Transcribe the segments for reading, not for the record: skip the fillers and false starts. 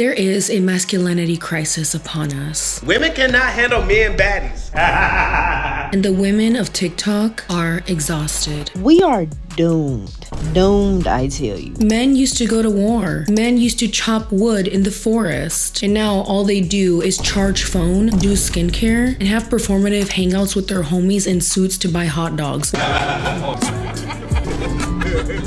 There is a masculinity crisis upon us. Women cannot handle men baddies. And the women of TikTok are exhausted. We are doomed. Doomed, I tell you. Men used to go to war. Men used to chop wood in the forest. And now all they do is charge phone, do skincare, and have performative hangouts with their homies in suits to buy hot dogs.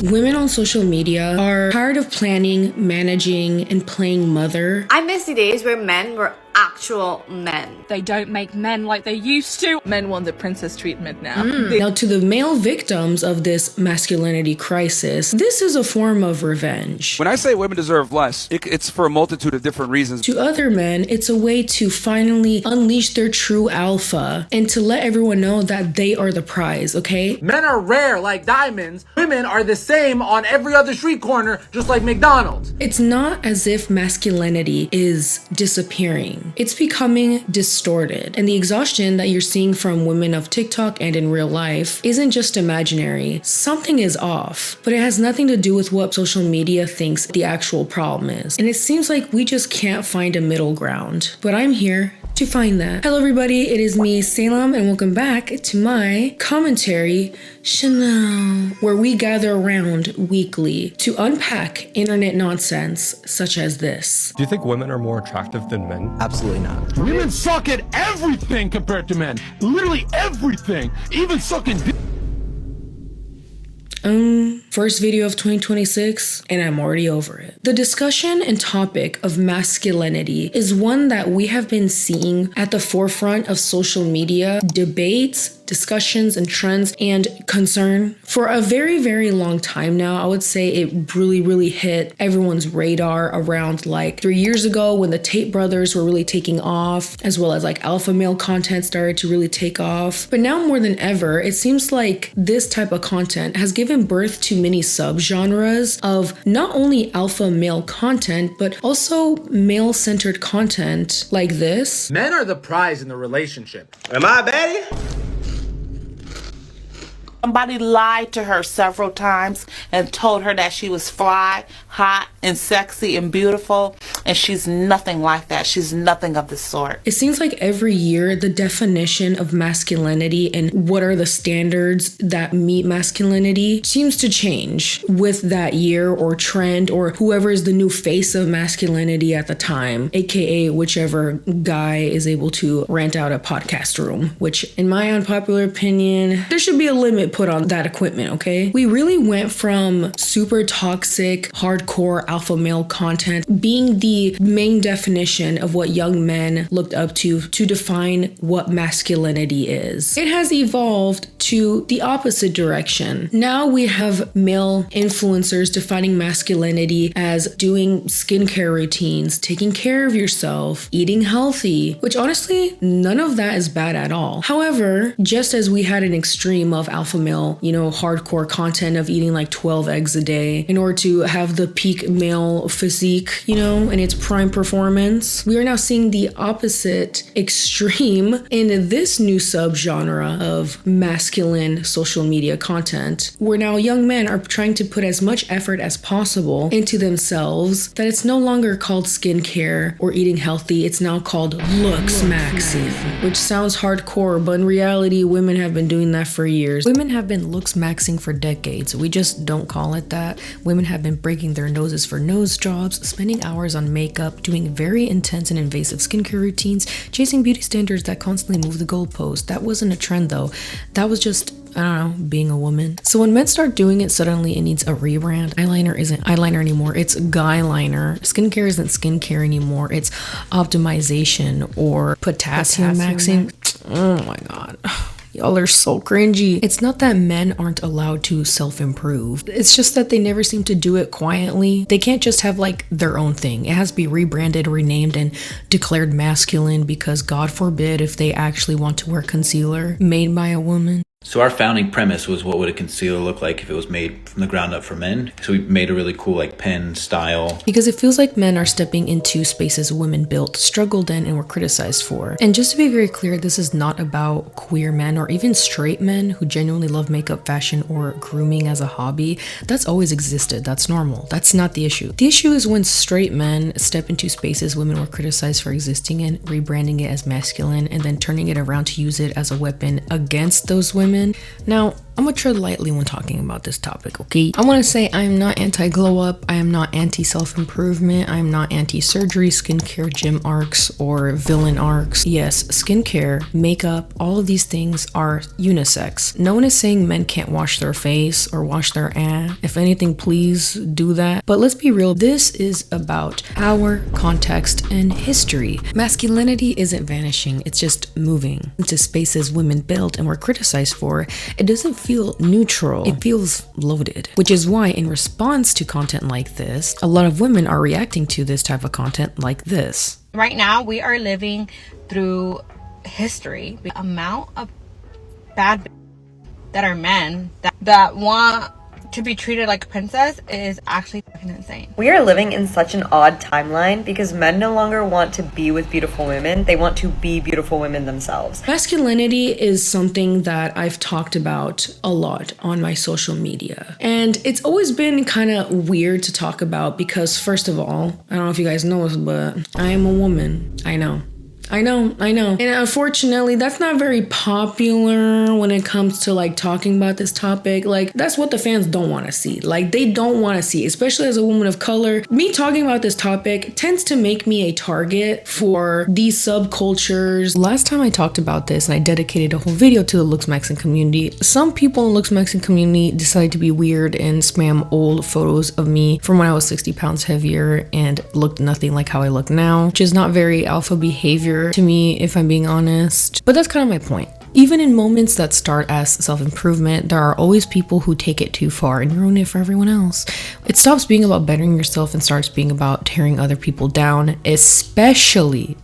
Women on social media are tired of planning, managing, and playing mother. I miss the days where men were actual men. They don't make men like they used to. Men want the princess treatment now. Now, to the male victims of this masculinity crisis, this is a form of revenge. When I say women deserve less, it's for a multitude of different reasons. To other men, it's a way to finally unleash their true alpha and to let everyone know that they are the prize, okay? Men are rare like diamonds. Women are the same on every other street corner, just like McDonald's. It's not as if masculinity is disappearing. It's becoming distorted. And the exhaustion that you're seeing from women of TikTok and in real life isn't just imaginary. Something is off, but it has nothing to do with what social media thinks the actual problem is. And it seems like we just can't find a middle ground. But I'm here to find that. Hello everybody, it is me, Salem, and welcome back to my commentary Chanel, where we gather around weekly to unpack internet nonsense such as this. Do you think women are more attractive than men? Absolutely not. Women suck at everything compared to men. Literally everything. Even sucking dick. First video of 2026, and I'm already over it. The discussion and topic of masculinity is one that we have been seeing at the forefront of social media debates, discussions, and trends and concern for a very, very long time now. I would say it really hit everyone's radar around like 3 years ago when the Tate brothers were really taking off, as well as like alpha male content started to really take off. But now more than ever, it seems like this type of content has given birth to many subgenres of not only alpha male content, but also male-centered content like this. Men are the prize in the relationship. Am I a baddie? Somebody lied to her several times and told her that she was fly, hot, and sexy and beautiful, and she's nothing like that. She's nothing of the sort. It seems like every year the definition of masculinity and what are the standards that meet masculinity seems to change with that year or trend or whoever is the new face of masculinity at the time, aka whichever guy is able to rent out a podcast room, which in my unpopular opinion, there should be a limit put on that equipment, okay? We really went from super toxic, hardcore alpha male content being the main definition of what young men looked up to define what masculinity is. It has evolved to the opposite direction. Now we have male influencers defining masculinity as doing skincare routines, taking care of yourself, eating healthy, which honestly, none of that is bad at all. However, just as we had an extreme of alpha male, hardcore content of eating like 12 eggs a day in order to have the peak male physique, and its prime performance, we are now seeing the opposite extreme in this new subgenre of masculine social media content, where now young men are trying to put as much effort as possible into themselves that it's no longer called skincare or eating healthy, it's now called looks maxing, which sounds hardcore, but in reality, women have been doing that for years. Women have been looks maxing for decades. We just don't call it that. Women have been breaking their noses for nose jobs, spending hours on makeup, doing very intense and invasive skincare routines, chasing beauty standards that constantly move the goalpost. That wasn't a trend though. That was just, I don't know, being a woman. So when men start doing it, suddenly it needs a rebrand. Eyeliner isn't eyeliner anymore. It's guyliner. Skincare isn't skincare anymore. It's optimization or potassium maxing. Oh my God. Y'all are so cringy. It's not that men aren't allowed to self-improve. It's just that they never seem to do it quietly. They can't just have like their own thing. It has to be rebranded, renamed, and declared masculine because God forbid if they actually want to wear concealer made by a woman. So our founding premise was, what would a concealer look like if it was made from the ground up for men? So we made a really cool like pen style. Because it feels like men are stepping into spaces women built, struggled in, and were criticized for. And just to be very clear, this is not about queer men or even straight men who genuinely love makeup, fashion, or grooming as a hobby. That's always existed. That's normal. That's not the issue. The issue is when straight men step into spaces women were criticized for existing in, rebranding it as masculine, and then turning it around to use it as a weapon against those women. Now, I'm gonna tread lightly when talking about this topic, okay? I wanna say I am not anti-glow up, I am not anti-self-improvement, I am not anti-surgery, skincare, gym arcs, or villain arcs. Yes, skincare, makeup, all of these things are unisex. No one is saying men can't wash their face or wash their ass. If anything, please do that. But let's be real, this is about our context and history. Masculinity isn't vanishing, it's just moving into spaces women built and were criticized for. It doesn't feel neutral, it feels loaded, which is why in response to content like this, a lot of women are reacting to this type of content like this. Right now we are living through history. The amount of bad that are men that want to be treated like a princess is actually fucking insane. We are living in such an odd timeline because men no longer want to be with beautiful women. They want to be beautiful women themselves. Masculinity is something that I've talked about a lot on my social media. And it's always been kind of weird to talk about because, first of all, I don't know if you guys know this, but I am a woman. I know. And unfortunately, that's not very popular when it comes to like talking about this topic. Like, that's what the fans don't want to see. Like, they don't want to see, especially as a woman of color. Me talking about this topic tends to make me a target for these subcultures. Last time I talked about this and I dedicated a whole video to the Looks Mexican community, some people in the Looks Mexican community decided to be weird and spam old photos of me from when I was 60 pounds heavier and looked nothing like how I look now, which is not very alpha behavior to me, if I'm being honest. But that's kind of my point. Even in moments that start as self-improvement, there are always people who take it too far and ruin it for everyone else. It stops being about bettering yourself and starts being about tearing other people down, especially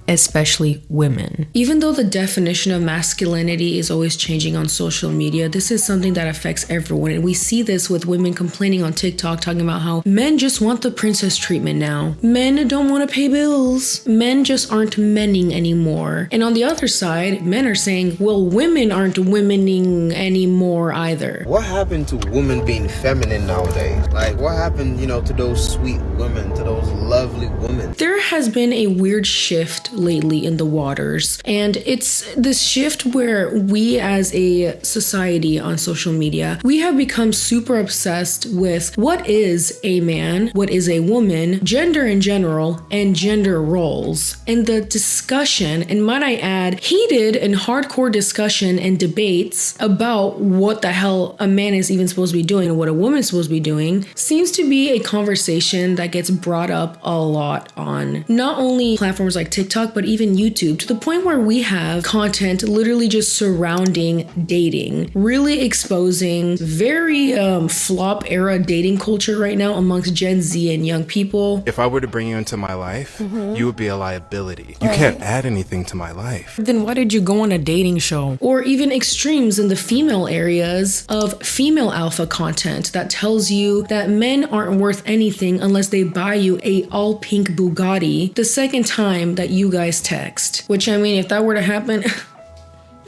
women. Even though the definition of masculinity is always changing on social media, this is something that affects everyone. And we see this with women complaining on TikTok, talking about how men just want the princess treatment now. Men don't want to pay bills. Men just aren't menning anymore. And on the other side, men are saying, well, women aren't womening anymore either. What happened to women being feminine nowadays? Like, what happened, to those sweet women, to those lovely women? There has been a weird shift lately in the waters, and it's this shift where we as a society on social media, we have become super obsessed with what is a man, what is a woman, gender in general, and gender roles. And the discussion, and might I add, heated and hardcore discussion and debates about what the hell a man is even supposed to be doing and what a woman is supposed to be doing seems to be a conversation that gets brought up a lot on not only platforms like TikTok, but even YouTube, to the point where we have content literally just surrounding dating, really exposing very flop era dating culture right now amongst Gen Z and young people. If I were to bring you into my life, you would be a liability. You can't add anything to my life. Then why did you go on a dating show? Or even extremes in the female areas of female alpha content that tells you that men aren't worth anything unless they buy you a all pink Bugatti the second time that you guys text. Which, I mean, if that were to happen,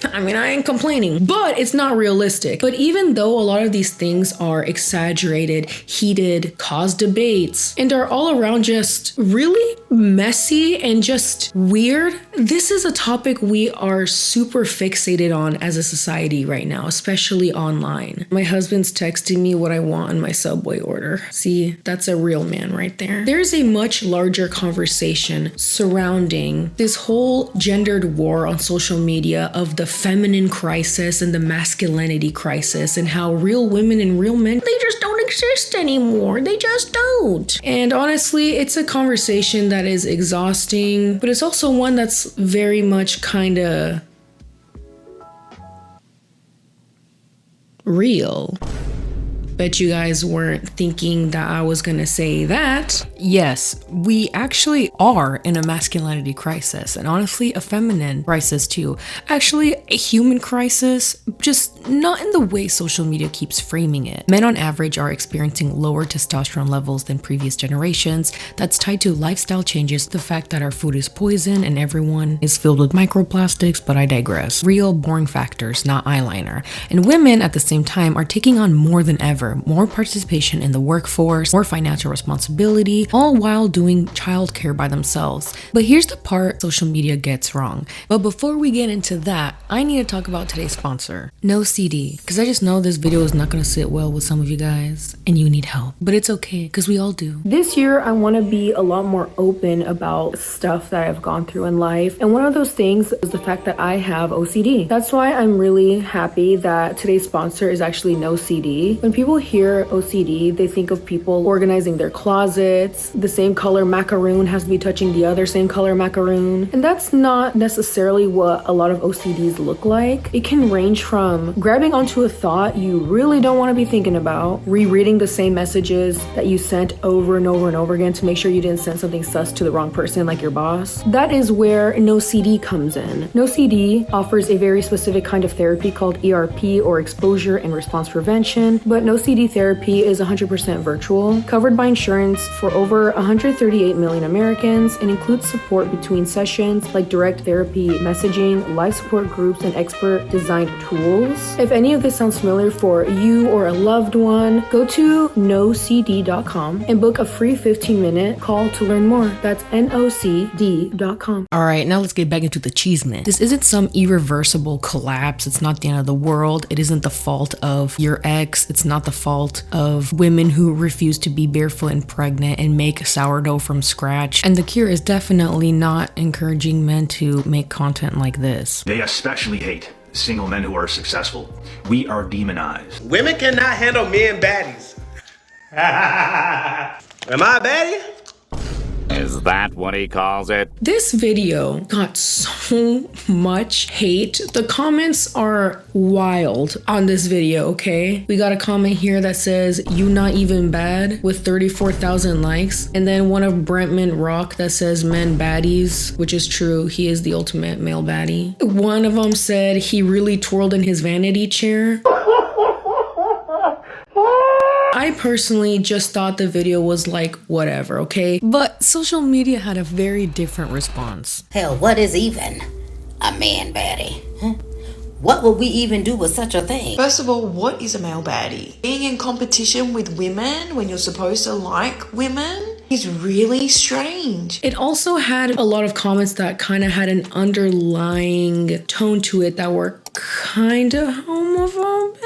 I ain't complaining, but it's not realistic. But even though a lot of these things are exaggerated, heated, cause debates, and are all around just really messy and just weird, this is a topic we are super fixated on as a society right now, especially online. My husband's texting me what I want in my Subway order. See, that's a real man right there. There's a much larger conversation surrounding this whole gendered war on social media of the feminine crisis and the masculinity crisis, and how real women and real men, they just don't exist anymore. They just don't. And honestly, it's a conversation that is exhausting, but it's also one that's very much kind of real. Bet you guys weren't thinking that I was gonna say that. Yes, we actually are in a masculinity crisis, and honestly, a feminine crisis too. Actually, a human crisis, just not in the way social media keeps framing it. Men on average are experiencing lower testosterone levels than previous generations. That's tied to lifestyle changes, the fact that our food is poison and everyone is filled with microplastics, but I digress. Real boring factors, not eyeliner. And women at the same time are taking on more than ever, more participation in the workforce, more financial responsibility, all while doing childcare by themselves. But here's the part social media gets wrong. But before we get into that, I need to talk about today's sponsor, No CD, because I just know this video is not going to sit well with some of you guys and you need help, but it's okay because we all do. This year, I want to be a lot more open about stuff that I've gone through in life. And one of those things is the fact that I have OCD. That's why I'm really happy that today's sponsor is actually No CD. When people hear OCD, they think of people organizing their closets. The same color macaroon has to be touching the other same color macaroon. And that's not necessarily what a lot of OCDs look like. It can range from grabbing onto a thought you really don't want to be thinking about, rereading the same messages that you sent over and over and over again to make sure you didn't send something sus to the wrong person like your boss. That is where No CD comes in. No CD offers a very specific kind of therapy called ERP, or exposure and response prevention, but No CD therapy is 100% virtual, covered by insurance for over 138 million Americans, and includes support between sessions like direct therapy messaging, live support groups, and expert designed tools. If any of this sounds familiar for you or a loved one, go to nocd.com and book a free 15-minute call to learn more. That's nocd.com. All right, now let's get back into the cheeseman. This isn't some irreversible collapse. It's not the end of the world. It isn't the fault of your ex. It's not the fault of women who refuse to be barefoot and pregnant and make sourdough from scratch. And the cure is definitely not encouraging men to make content like this. They especially hate single men who are successful. We are demonized. Women cannot handle men baddies. Am I a baddie? Is that what he calls it? This video got so much hate. The comments are wild on this video, okay? We got a comment here that says, "You not even bad," with 34,000 likes. And then one of Brentman Rock that says, "Men baddies," which is true. He is the ultimate male baddie. One of them said he really twirled in his vanity chair. I personally just thought the video was like, whatever, okay? But social media had a very different response. Hell, what is even a man baddie? Huh? What would we even do with such a thing? First of all, what is a male baddie? Being in competition with women when you're supposed to like women is really strange. It also had a lot of comments that kind of had an underlying tone to it that were kind of homophobic.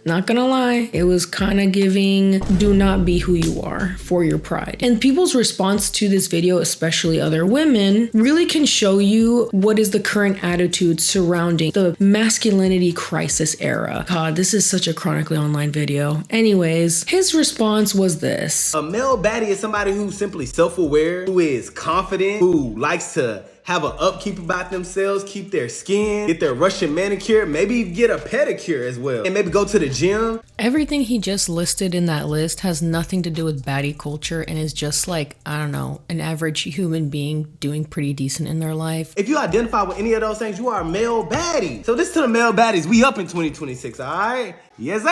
Not gonna lie, it was kind of giving, do not be who you are for your pride. And people's response to this video, especially other women, really can show you what is the current attitude surrounding the masculinity crisis era. God, this is such a chronically online video. Anyways, his response was this. A male baddie is somebody who's simply self-aware, who is confident, who likes to have an upkeep about themselves, keep their skin, get their Russian manicure, maybe get a pedicure as well, and maybe go to the gym. Everything he just listed in that list has nothing to do with baddie culture and is just like, I don't know, an average human being doing pretty decent in their life. If you identify with any of those things, you are a male baddie. So this to the male baddies, we up in 2026, all right? Yes,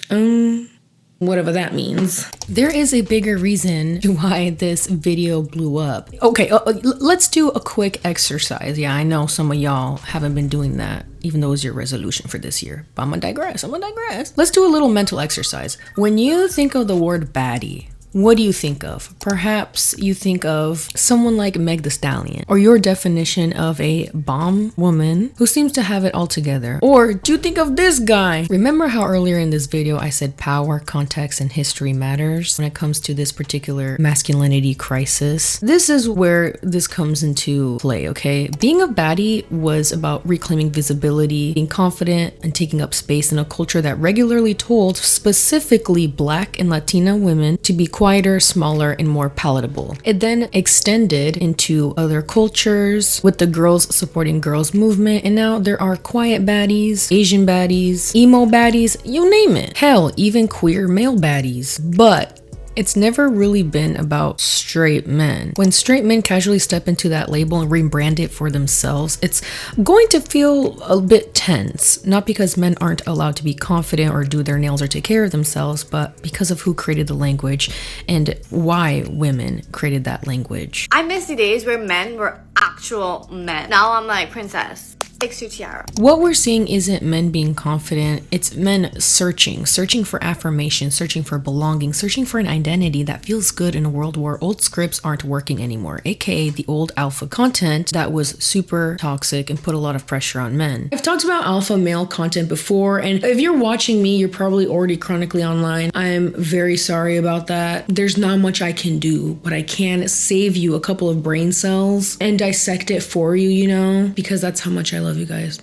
sir! Whatever that means. There is a bigger reason why this video blew up. Okay, let's do a quick exercise. Yeah, I know some of y'all haven't been doing that, even though it was your resolution for this year. But I'm gonna digress. Let's do a little mental exercise. When you think of the word baddie, what do you think of? Perhaps you think of someone like Meg Thee Stallion, or your definition of a bomb woman who seems to have it all together. Or do you think of this guy? Remember how earlier in this video I said power, context, and history matters when it comes to this particular masculinity crisis? This is where this comes into play, okay? Being a baddie was about reclaiming visibility, being confident, and taking up space in a culture that regularly told specifically Black and Latina women to be quieter, smaller, and more palatable. It then extended into other cultures with the girls supporting girls movement, and now there are quiet baddies, Asian baddies, emo baddies, you name it. Hell, even queer male baddies. But it's never really been about straight men. When straight men casually step into that label and rebrand it for themselves, it's going to feel a bit tense. Not because men aren't allowed to be confident or do their nails or take care of themselves, but because of who created the language and why women created that language. I miss the days where men were actual men. Now I'm like, princess, fix your tiara. What we're seeing isn't men being confident, it's men searching for affirmation, searching for belonging, searching for an identity that feels good in a world where old scripts aren't working anymore, aka the old alpha content that was super toxic and put a lot of pressure on men. I've talked about alpha male content before, and if you're watching me, you're probably already chronically online. I'm very sorry about that. There's not much I can do, but I can save you a couple of brain cells and dissect it for you, you know, because that's how much I love you guys.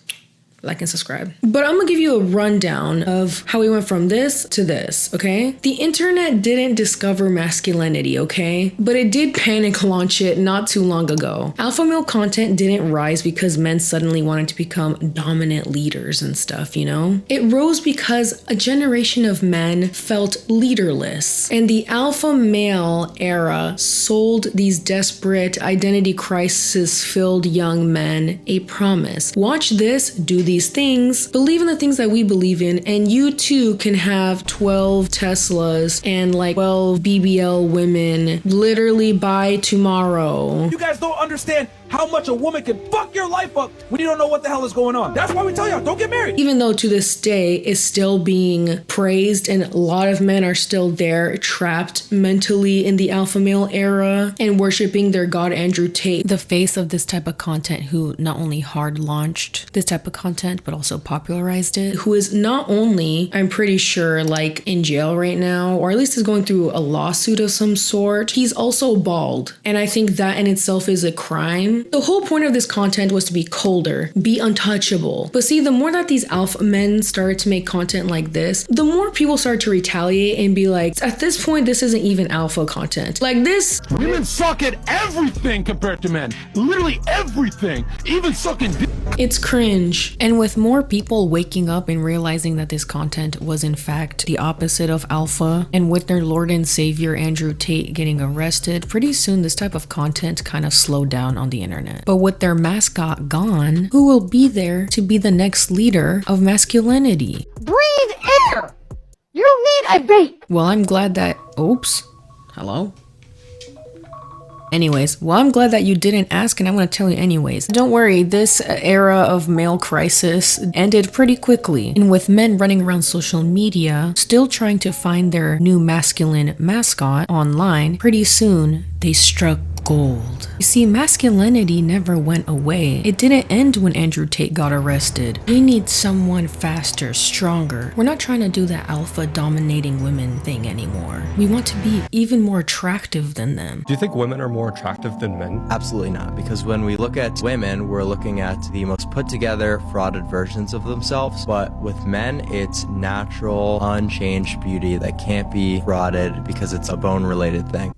Like and subscribe. But I'm gonna give you a rundown of how we went from this to this, okay? The internet didn't discover masculinity, okay? But it did panic launch it not too long ago. Alpha male content didn't rise because men suddenly wanted to become dominant leaders and stuff, you know? It rose because a generation of men felt leaderless. And the alpha male era sold these desperate, identity crisis-filled young men a promise. Watch this, do these things, believe in the things that we believe in, and you too can have 12 Teslas and like 12 BBL women literally by tomorrow. You guys don't understand how much a woman can fuck your life up when you don't know what the hell is going on. That's why we tell y'all, don't get married. Even though to this day is still being praised and a lot of men are still there trapped mentally in the alpha male era and worshiping their god Andrew Tate, the face of this type of content, who not only hard launched this type of content but also popularized it, who is not only, I'm pretty sure, like in jail right now, or at least is going through a lawsuit of some sort. He's also bald, and I think that in itself is a crime. The whole point of this content was to be colder, be untouchable. But see, the more that these alpha men started to make content like this, the more people started to retaliate and be like, at this point, this isn't even alpha content. Like this. Women suck at everything compared to men. Literally everything. Even sucking dick. It's cringe. And with more people waking up and realizing that this content was in fact the opposite of alpha, and with their Lord and Savior Andrew Tate getting arrested, pretty soon this type of content kind of slowed down on the internet. But with their mascot gone, who will be there to be the next leader of masculinity? Breathe air! You need a bait! Well, I'm glad that... Oops. Hello? Anyways, well, I'm glad that you didn't ask, and I'm going to tell you anyways. Don't worry, this era of male crisis ended pretty quickly. And with men running around social media, still trying to find their new masculine mascot online, pretty soon they struck gold. You see, masculinity never went away. It didn't end when Andrew Tate got arrested. We need someone faster, stronger. We're not trying to do the alpha dominating women thing anymore. We want to be even more attractive than them. Do you think women are more attractive than men? Absolutely not, because when we look at women, we're looking at the most put together, frauded versions of themselves. But with men, it's natural, unchanged beauty that can't be frauded because it's a bone related thing.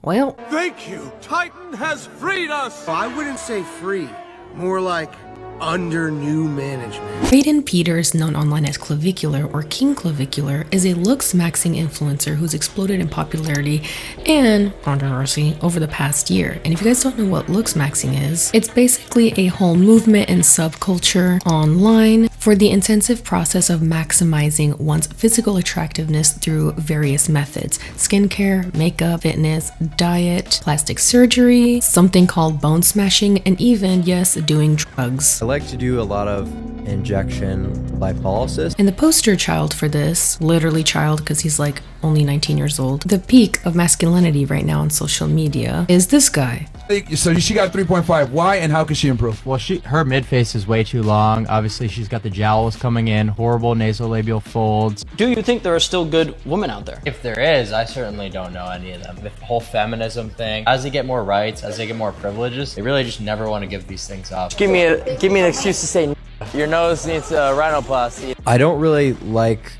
Well, Thank you. Titan has freed us. I wouldn't say free, more like under new management. Brayden Peters, known online as Clavicular or King Clavicular, is a looks-maxing influencer who's exploded in popularity and controversy over the past year. And if you guys don't know what looks-maxing is, it's basically a whole movement and subculture online for the intensive process of maximizing one's physical attractiveness through various methods: skincare, makeup, fitness, diet, plastic surgery, something called bone smashing, and even, yes, doing drugs. I like to do a lot of injection lipolysis. And the poster child for this, literally child because he's like only 19 years old, the peak of masculinity right now on social media is this guy. So she got 3.5. Why and how can she improve? Well, her mid-face is way too long. Obviously, she's got the jowls coming in, horrible nasolabial folds. Do you think there are still good women out there? If there is, I certainly don't know any of them. The whole feminism thing, as they get more rights, as they get more privileges, they really just never want to give these things up. Give me an excuse to say your nose needs a rhinoplasty. I don't really like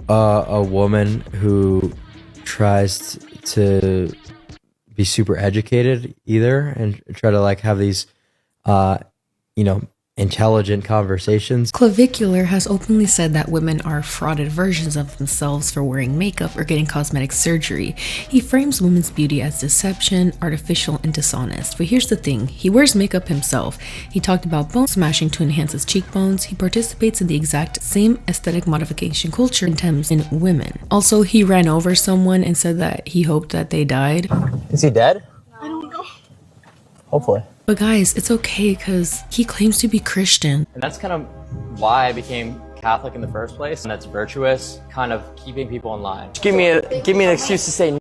a woman who tries to be super educated either and try to like have these, intelligent conversations. Clavicular has openly said that women are frauded versions of themselves for wearing makeup or getting cosmetic surgery. He frames women's beauty as deception, artificial, and dishonest. But here's the thing, he wears makeup himself. He talked about bone smashing to enhance his cheekbones. He participates in the exact same aesthetic modification culture attempts in women. Also, he ran over someone and said that he hoped that they died. Is he dead? I don't know. Hopefully. But guys, it's okay because he claims to be Christian. And that's kind of why I became Catholic in the first place. And that's virtuous, kind of keeping people in line. Give me an excuse to say.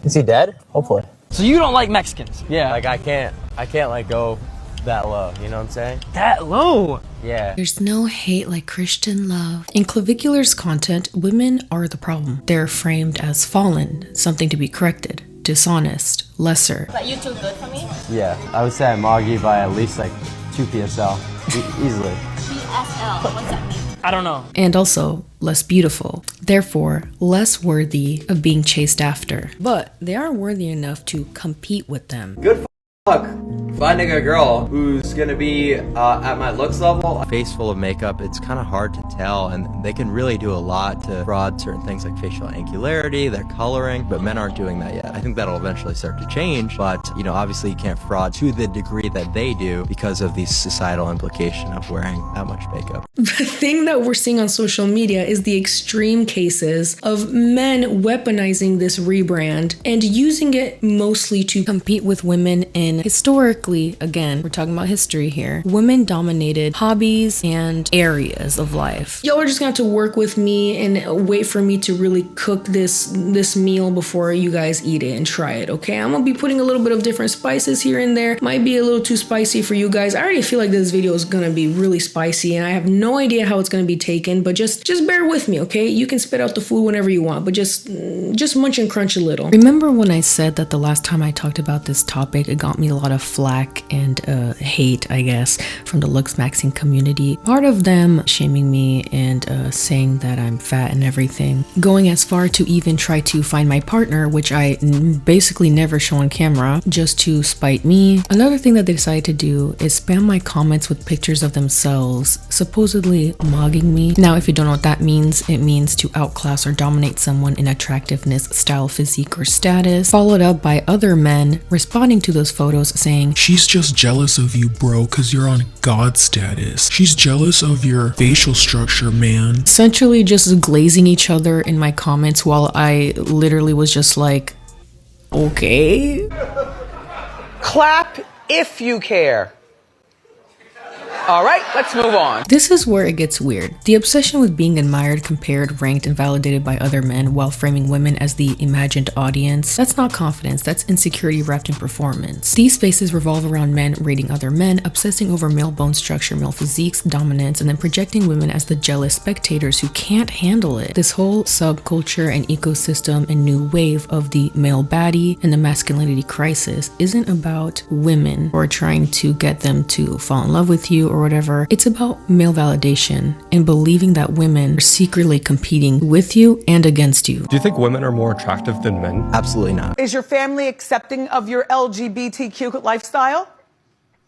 Is he dead? Hopefully. So you don't like Mexicans? Yeah. Like I can't like go that low, you know what I'm saying? That low? Yeah. There's no hate like Christian love. In Clavicular's content, women are the problem. They're framed as fallen, something to be corrected, dishonest, lesser. Is that you too good for me? Yeah. I would say I mog you by at least like 2 PSL. Easily. PSL, what's that mean? I don't know. And also less beautiful, therefore less worthy of being chased after. But they are worthy enough to compete with them. Good fuck finding a girl who's gonna be at my looks level. A face full of makeup, it's kind of hard to tell, and they can really do a lot to fraud certain things like facial angularity, their coloring, but men aren't doing that yet. I think that'll eventually start to change, but obviously you can't fraud to the degree that they do because of the societal implication of wearing that much makeup. The thing that we're seeing on social media is the extreme cases of men weaponizing this rebrand and using it mostly to compete with women in historically, again, we're talking about history here, women dominated hobbies and areas of life. Y'all are just gonna have to work with me and wait for me to really cook this meal before you guys eat it and try it, okay? I'm gonna be putting a little bit of different spices here and there. Might be a little too spicy for you guys. I already feel like this video is gonna be really spicy and I have no idea how it's gonna be taken, but just bear with me, okay? You can spit out the food whenever you want, but just munch and crunch a little. Remember when I said that the last time I talked about this topic, it got me a lot of flack and hate, I guess, from the looks maxing community. Part of them shaming me and saying that I'm fat and everything. Going as far to even try to find my partner, which I basically never show on camera, just to spite me. Another thing that they decided to do is spam my comments with pictures of themselves, supposedly mogging me. Now, if you don't know what that means, it means to outclass or dominate someone in attractiveness, style, physique, or status, followed up by other men responding to those photos saying, "She's just jealous of you, bro, because you're on God status. She's jealous of your facial structure, man." Essentially just glazing each other in my comments while I literally was just like, okay. Clap if you care. All right, let's move on. This is where it gets weird. The obsession with being admired, compared, ranked, and validated by other men while framing women as the imagined audience, that's not confidence, that's insecurity wrapped in performance. These spaces revolve around men rating other men, obsessing over male bone structure, male physiques, dominance, and then projecting women as the jealous spectators who can't handle it. This whole subculture and ecosystem and new wave of the male baddie and the masculinity crisis isn't about women or trying to get them to fall in love with you or whatever. It's about male validation and believing that women are secretly competing with you and against you. Do you think women are more attractive than men? Absolutely not. Is your family accepting of your LGBTQ lifestyle?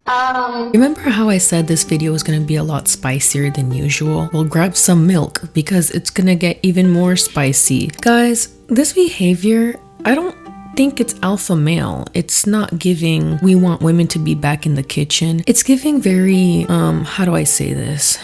Remember how I said this video was going to be a lot spicier than usual? Well, grab some milk because it's going to get even more spicy. Guys, this behavior, I don't think it's alpha male. It's not giving, we want women to be back in the kitchen. It's giving very, how do I say this?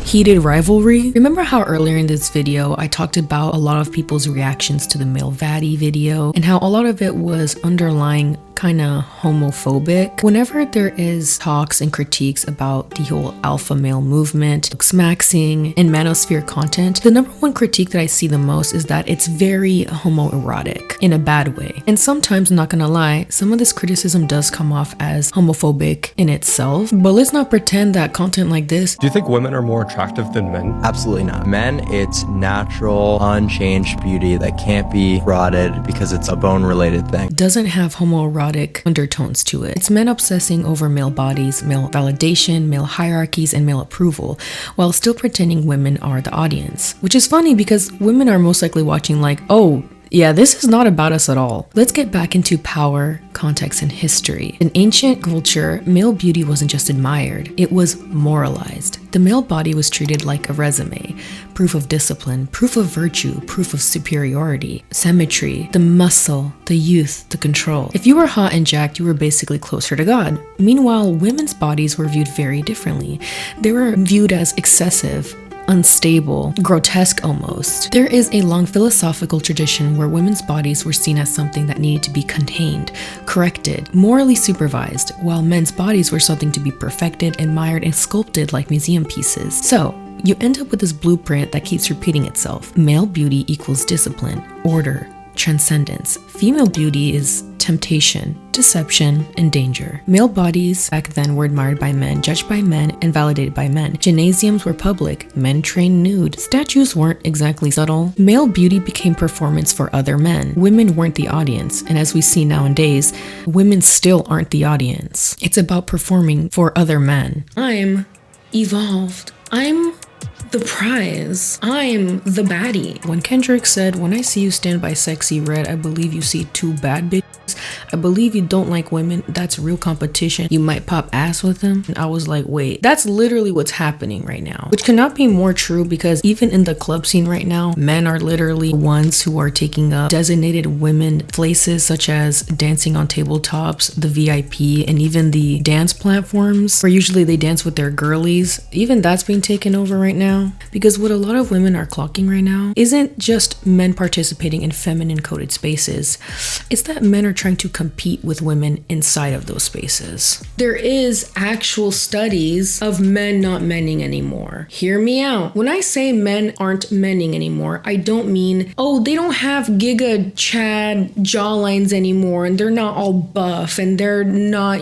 Heated rivalry. Remember how earlier in this video I talked about a lot of people's reactions to the male Vaddy video and how a lot of it was underlying kind of homophobic. Whenever there is talks and critiques about the whole alpha male movement, maxing, and manosphere content, the number one critique that I see the most is that it's very homoerotic in a bad way. And sometimes, I'm not gonna lie, some of this criticism does come off as homophobic in itself, but let's not pretend that content like this. Do you think women are more attractive than men? Absolutely not. Men, it's natural, unchanged beauty that can't be frauded because it's a bone-related thing. Doesn't have homoerotic undertones to it. It's men obsessing over male bodies, male validation, male hierarchies, and male approval, while still pretending women are the audience. Which is funny because women are most likely watching like, oh, Yeah, this is not about us at all. Let's get back into power, context, and history. In ancient culture, male beauty wasn't just admired, it was moralized. The male body was treated like a resume, proof of discipline, proof of virtue, proof of superiority, symmetry, the muscle, the youth, the control. If you were hot and jacked, you were basically closer to God. Meanwhile, women's bodies were viewed very differently. They were viewed as excessive, unstable, grotesque almost. There is a long philosophical tradition where women's bodies were seen as something that needed to be contained, corrected, morally supervised, while men's bodies were something to be perfected, admired, and sculpted like museum pieces. So, you end up with this blueprint that keeps repeating itself. Male beauty equals discipline, order, transcendence. Female beauty is temptation, deception, and danger. Male bodies back then were admired by men, judged by men, and validated by men. Gymnasiums were public. Men trained nude. Statues weren't exactly subtle. Male beauty became performance for other men. Women weren't the audience. And as we see nowadays, women still aren't the audience. It's about performing for other men. I'm evolved. I'm the prize. I'm the baddie. When Kendrick said, "When I see you stand by sexy red, I believe you see two bad bitches. I believe you don't like women. That's real competition. You might pop ass with them." And I was like, wait, that's literally what's happening right now. Which cannot be more true, because even in the club scene right now, men are literally ones who are taking up designated women places, such as dancing on tabletops, the VIP, and even the dance platforms where usually they dance with their girlies. Even that's being taken over right now. Because what a lot of women are clocking right now isn't just men participating in feminine coded spaces. It's that men are trying to compete with women inside of those spaces. There is actual studies of men not menning anymore. Hear me out. When I say men aren't menning anymore, I don't mean, oh, they don't have Giga Chad jawlines anymore and they're not all buff and they're not,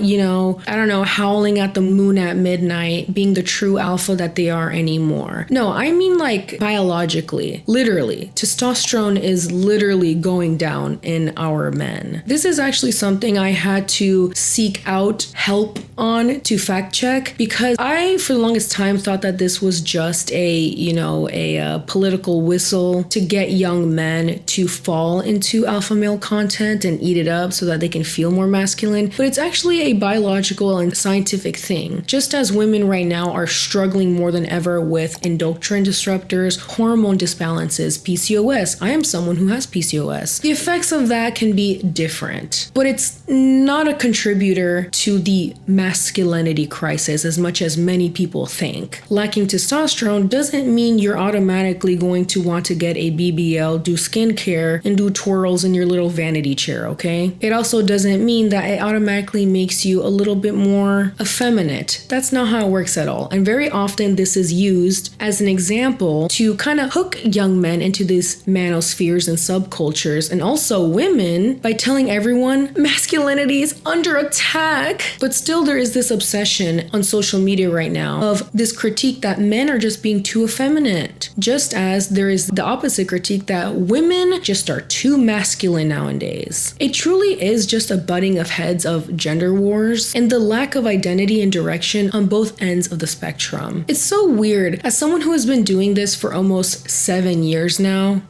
howling at the moon at midnight, being the true alpha that they are anymore. No, I mean like biologically, literally. Testosterone is literally going down in our men. This is actually something I had to seek out help on to fact check, because I, for the longest time, thought that this was just a political whistle to get young men to fall into alpha male content and eat it up so that they can feel more masculine. But it's actually a biological and scientific thing. Just as women right now are struggling more than ever with endocrine disruptors, hormone disbalances, PCOS. I am someone who has PCOS. The effects of that can be different, but it's not a contributor to the masculinity crisis as much as many people think. Lacking testosterone doesn't mean you're automatically going to want to get a BBL, do skincare, and do twirls in your little vanity chair, okay? It also doesn't mean that it automatically makes you a little bit more effeminate. That's not how it works at all. And very often this is used as an example to kind of hook young men into these manospheres and subcultures, and also women, by telling everyone masculinity is under attack. But still there is this obsession on social media right now of this critique that men are just being too effeminate, just as there is the opposite critique that women just are too masculine nowadays. It truly is just a butting of heads of gender wars and the lack of identity and direction on both ends of the spectrum. It's so weird. As someone who has been doing this for almost 7 years now,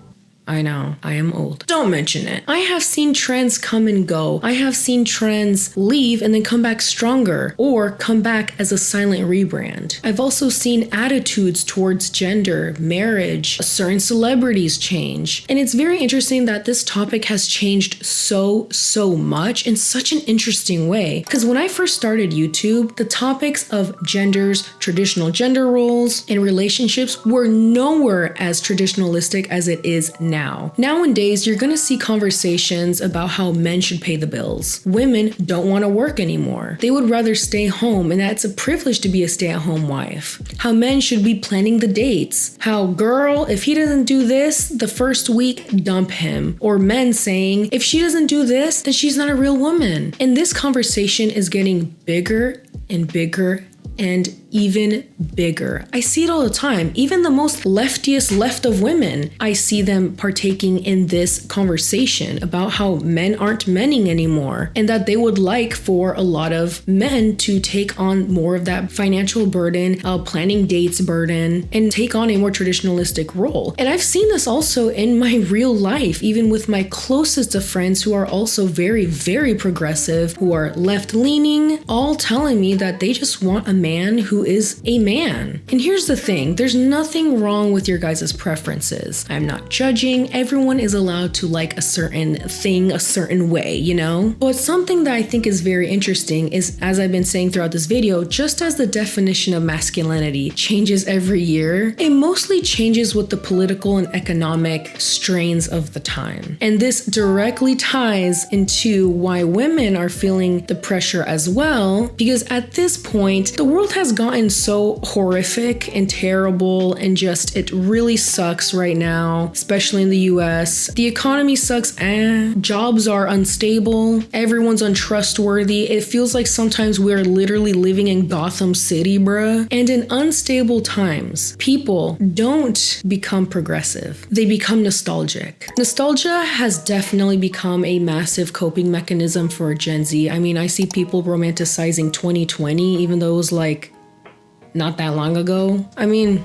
I know, I am old. Don't mention it. I have seen trends come and go. I have seen trends leave and then come back stronger, or come back as a silent rebrand. I've also seen attitudes towards gender, marriage, certain celebrities change. And it's very interesting that this topic has changed so much in such an interesting way. Because when I first started YouTube, the topics of genders, traditional gender roles, and relationships were nowhere as traditionalistic as it is now. Nowadays, you're gonna see conversations about how men should pay the bills. Women don't want to work anymore. They would rather stay home, and that's a privilege to be a stay-at-home wife. How men should be planning the dates. How, girl, if he doesn't do this the first week, dump him. Or men saying, if she doesn't do this, then she's not a real woman. And this conversation is getting bigger and bigger and even bigger. I see it all the time. Even the most leftiest left of women, I see them partaking in this conversation about how men aren't menning anymore and that they would like for a lot of men to take on more of that financial burden, planning dates burden, and take on a more traditionalistic role. And I've seen this also in my real life, even with my closest of friends who are also very, very progressive, who are left-leaning, all telling me that they just want a man who is a man. And here's the thing, there's nothing wrong with your guys' preferences. I'm not judging. Everyone is allowed to like a certain thing a certain way, you know? But something that I think is very interesting is, as I've been saying throughout this video, just as the definition of masculinity changes every year, it mostly changes with the political and economic strains of the time. And this directly ties into why women are feeling the pressure as well, because at this point, the world has gotten so horrific and terrible, and just it really sucks right now, especially in the US. The economy sucks, jobs are unstable, everyone's untrustworthy. It feels like sometimes we're literally living in Gotham City, bruh. And in unstable times, people don't become progressive. They become nostalgic. Nostalgia has definitely become a massive coping mechanism for Gen Z. I mean, I see people romanticizing 2020, even though it was like not that long ago. I mean,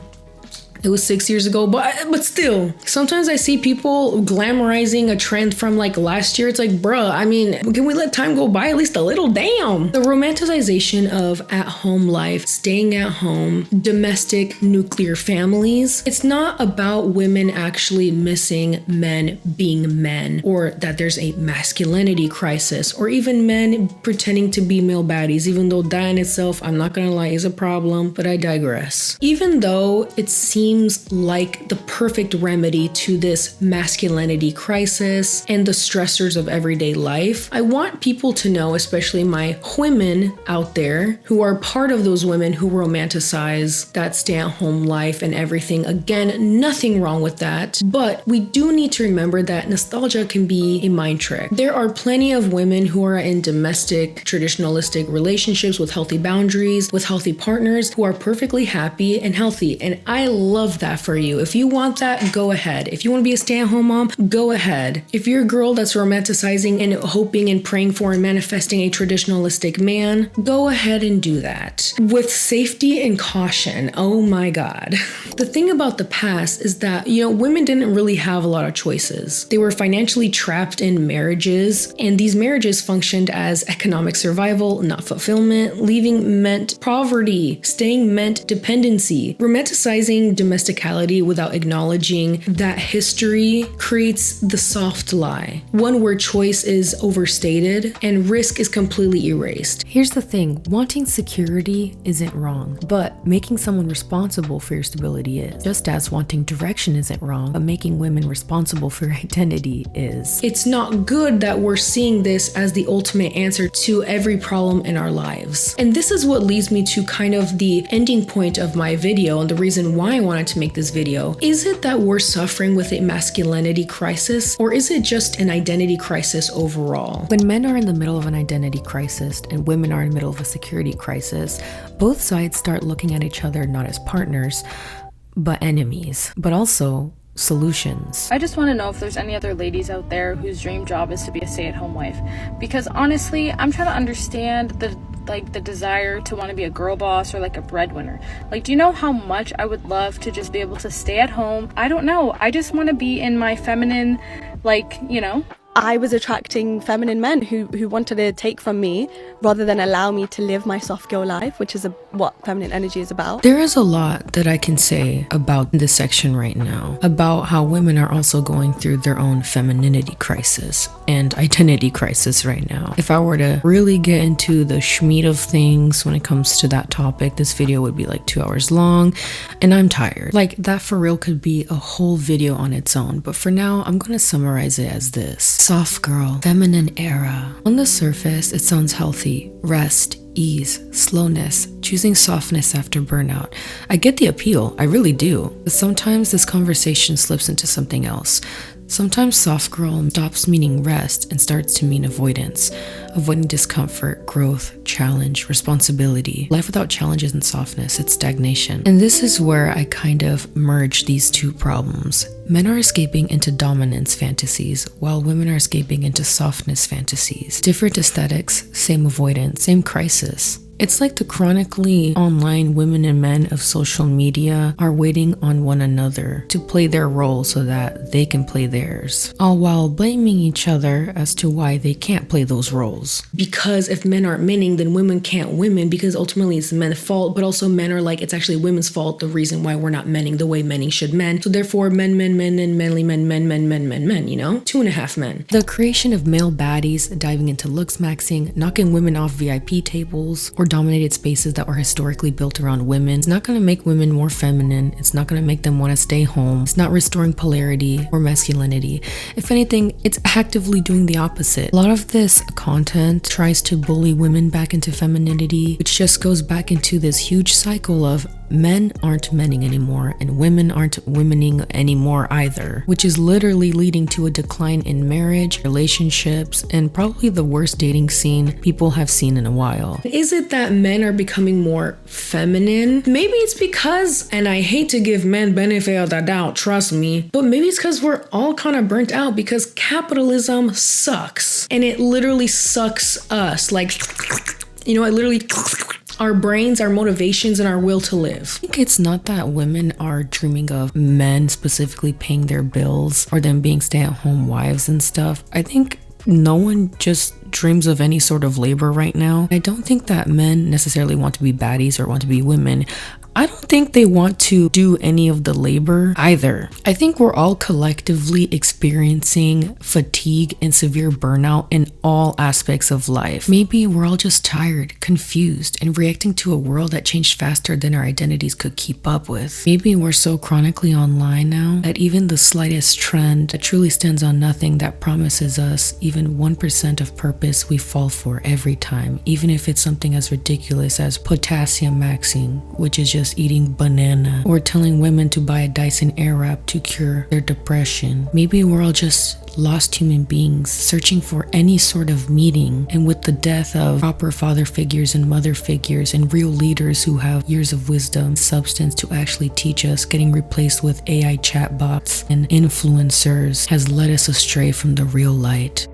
it was 6 years ago, but still. Sometimes I see people glamorizing a trend from like last year. It's like, bruh, I mean, can we let time go by at least a little? Damn. The romanticization of at-home life, staying at home, domestic nuclear families, it's not about women actually missing men being men, or that there's a masculinity crisis, or even men pretending to be male baddies, even though that in itself, I'm not gonna lie, is a problem, but I digress. Even though it seems like the perfect remedy to this masculinity crisis and the stressors of everyday life, I want people to know, especially my women out there who are part of those women who romanticize that stay-at-home life and everything. Again, nothing wrong with that, but we do need to remember that nostalgia can be a mind trick. There are plenty of women who are in domestic, traditionalistic relationships with healthy boundaries, with healthy partners, who are perfectly happy and healthy, and I love that for you. If you want that, go ahead. If you want to be a stay-at-home mom, go ahead. If you're a girl that's romanticizing and hoping and praying for and manifesting a traditionalistic man, go ahead and do that. With safety and caution. Oh my God. The thing about the past is that, you know, women didn't really have a lot of choices. They were financially trapped in marriages, and these marriages functioned as economic survival, not fulfillment. Leaving meant poverty. Staying meant dependency. Romanticizing domesticality without acknowledging that history creates the soft lie, one where choice is overstated and risk is completely erased. Here's the thing, wanting security isn't wrong, but making someone responsible for your stability is. Just as wanting direction isn't wrong, but making women responsible for your identity is. It's not good that we're seeing this as the ultimate answer to every problem in our lives. And this is what leads me to kind of the ending point of my video and the reason why I wanted to make this video. Is it that we're suffering with a masculinity crisis, or is it just an identity crisis overall? When men are in the middle of an identity crisis and women are in the middle of a security crisis, both sides start looking at each other not as partners, but enemies, but also solutions. I just want to know if there's any other ladies out there whose dream job is to be a stay-at-home wife, because honestly, I'm trying to understand the desire to want to be a girl boss or like a breadwinner. Like, do you know how much I would love to just be able to stay at home? I don't know. I just want to be in my feminine, like, you know. I was attracting feminine men who wanted to take from me rather than allow me to live my soft girl life, which is what feminine energy is about. There is a lot that I can say about this section right now, about how women are also going through their own femininity crisis and identity crisis right now. If I were to really get into the schmeat of things when it comes to that topic, this video would be like 2 hours long, and I'm tired. Like, that for real could be a whole video on its own, but for now, I'm gonna summarize it as this. Soft girl, feminine era. On the surface, it sounds healthy. Rest, ease, slowness, choosing softness after burnout. I get the appeal, I really do. But sometimes this conversation slips into something else. Sometimes soft girl stops meaning rest and starts to mean avoidance. Avoiding discomfort, growth, challenge, responsibility. Life without challenge isn't softness, it's stagnation. And this is where I kind of merge these two problems. Men are escaping into dominance fantasies, while women are escaping into softness fantasies. Different aesthetics, same avoidance, same crisis. It's like the chronically online women and men of social media are waiting on one another to play their role so that they can play theirs, all while blaming each other as to why they can't play those roles. Because if men aren't winning, then women can't women, because ultimately it's men's fault, but also men are like, it's actually women's fault, the reason why we're not menning the way menning should men. So therefore men, and manly men, you know? 2.5 men. The creation of male baddies diving into looks maxing, knocking women off VIP tables, or dominated spaces that were historically built around women. It's not going to make women more feminine. It's not going to make them want to stay home. It's not restoring polarity or masculinity. If anything, it's actively doing the opposite. A lot of this content tries to bully women back into femininity, which just goes back into this huge cycle of men aren't menning anymore and women aren't womening anymore either, which is literally leading to a decline in marriage, relationships, and probably the worst dating scene people have seen in a while. Is it that men are becoming more feminine? Maybe it's because, and I hate to give men benefit of the doubt, trust me, but maybe it's because we're all kind of burnt out because capitalism sucks and it literally sucks us. Like, you know, it literally our brains, our motivations, and our will to live. I think it's not that women are dreaming of men specifically paying their bills or them being stay-at-home wives and stuff. I think no one just dreams of any sort of labor right now. I don't think that men necessarily want to be baddies or want to be women. I don't think they want to do any of the labor either. I think we're all collectively experiencing fatigue and severe burnout in all aspects of life. Maybe we're all just tired, confused, and reacting to a world that changed faster than our identities could keep up with. Maybe we're so chronically online now that even the slightest trend that truly stands on nothing that promises us even 1% of purpose we fall for every time, even if it's something as ridiculous as potassium maxing, which is just eating banana, or telling women to buy a Dyson Airwrap to cure their depression. Maybe we're all just lost human beings searching for any sort of meaning, and with the death of proper father figures and mother figures and real leaders who have years of wisdom, substance to actually teach us, getting replaced with AI chatbots and influencers has led us astray from the real light.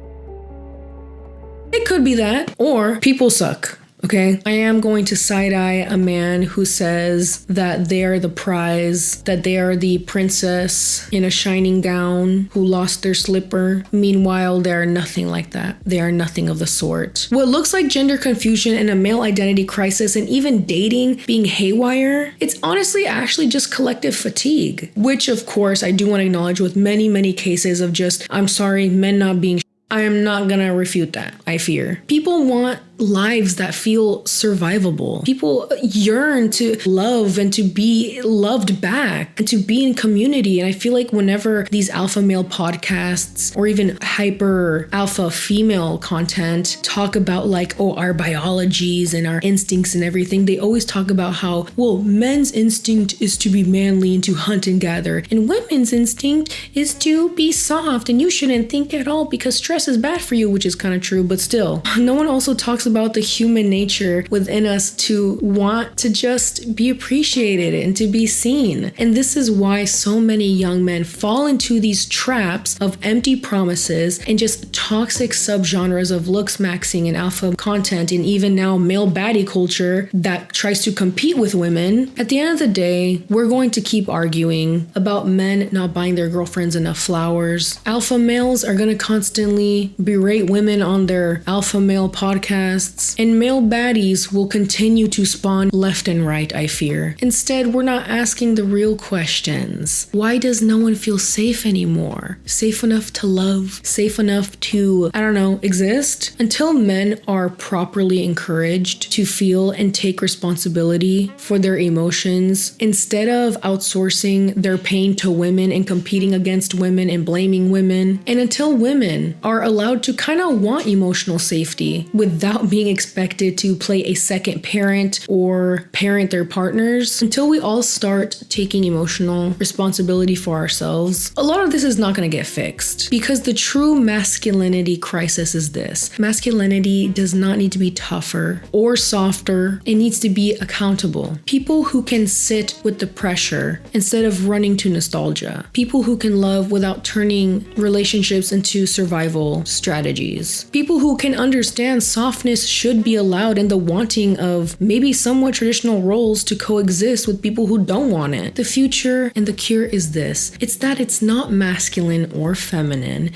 It could be that, or people suck. Okay, I am going to side-eye a man who says that they are the prize, that they are the princess in a shining gown who lost their slipper. Meanwhile, they are nothing like that. They are nothing of the sort. What looks like gender confusion and a male identity crisis and even dating being haywire, it's honestly actually just collective fatigue, which of course I do want to acknowledge with many, many cases of just, I'm sorry, men not being I am not gonna refute that, I fear. People want lives that feel survivable. People yearn to love and to be loved back and to be in community. And I feel like whenever these alpha male podcasts or even hyper alpha female content talk about like, oh, our biologies and our instincts and everything, they always talk about how, well, men's instinct is to be manly and to hunt and gather, and women's instinct is to be soft and you shouldn't think at all because stress is bad for you, which is kind of true, but still. No one also talks about the human nature within us to want to just be appreciated and to be seen. And this is why so many young men fall into these traps of empty promises and just toxic subgenres of looks maxing and alpha content, and even now male baddie culture that tries to compete with women. At the end of the day, we're going to keep arguing about men not buying their girlfriends enough flowers. Alpha males are going to constantly berate women on their alpha male podcasts, and male baddies will continue to spawn left and right, I fear. Instead, we're not asking the real questions. Why does no one feel safe anymore? Safe enough to love? Safe enough to, I don't know, exist? Until men are properly encouraged to feel and take responsibility for their emotions, instead of outsourcing their pain to women and competing against women and blaming women, and until women are allowed to kind of want emotional safety without not being expected to play a second parent or parent their partners. Until we all start taking emotional responsibility for ourselves, a lot of this is not going to get fixed. Because the true masculinity crisis is this: masculinity does not need to be tougher or softer, it needs to be accountable. People who can sit with the pressure instead of running to nostalgia. People who can love without turning relationships into survival strategies. People who can understand softness should be allowed and the wanting of maybe somewhat traditional roles to coexist with people who don't want it. The future and the cure is this: it's that it's not masculine or feminine.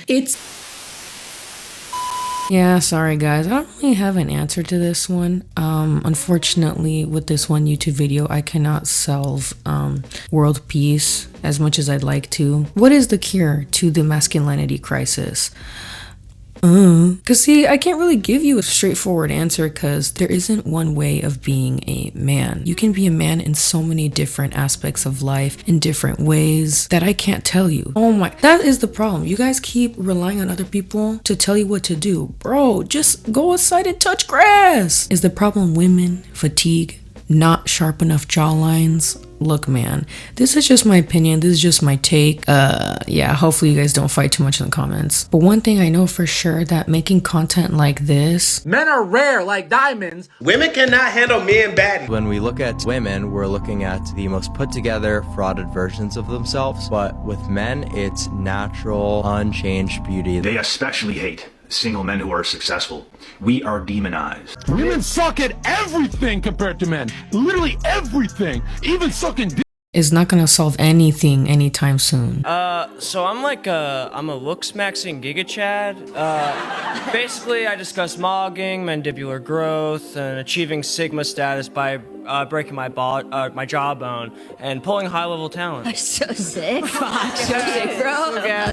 Yeah, sorry guys, I don't really have an answer to this one. Unfortunately, with this one YouTube video, I cannot solve world peace as much as I'd like to. What is the cure to the masculinity crisis? Cause see, I can't really give you a straightforward answer because there isn't one way of being a man. You can be a man in so many different aspects of life in different ways that I can't tell you. Oh my, that is the problem. You guys keep relying on other people to tell you what to do. Bro, just go outside and touch grass. Is the problem women, fatigue, not sharp enough jawlines? Look, man, this is just my opinion. This is just my take. Yeah, hopefully you guys don't fight too much in the comments. But one thing I know for sure, that making content like this, Men are rare like diamonds. Women cannot handle men badly. When we look at women, we're looking at the most put together, frauded versions of themselves. But with men, it's natural, unchanged beauty. They especially hate single men who are successful. We are demonized. Women suck at everything compared to men. Literally everything. Even sucking dick. is not gonna solve anything anytime soon. So I'm like I'm a looks-maxing Giga Chad. Basically, I discuss mogging, mandibular growth, and achieving Sigma status by breaking my jawbone and pulling high-level talent. So sick. So sick, bro.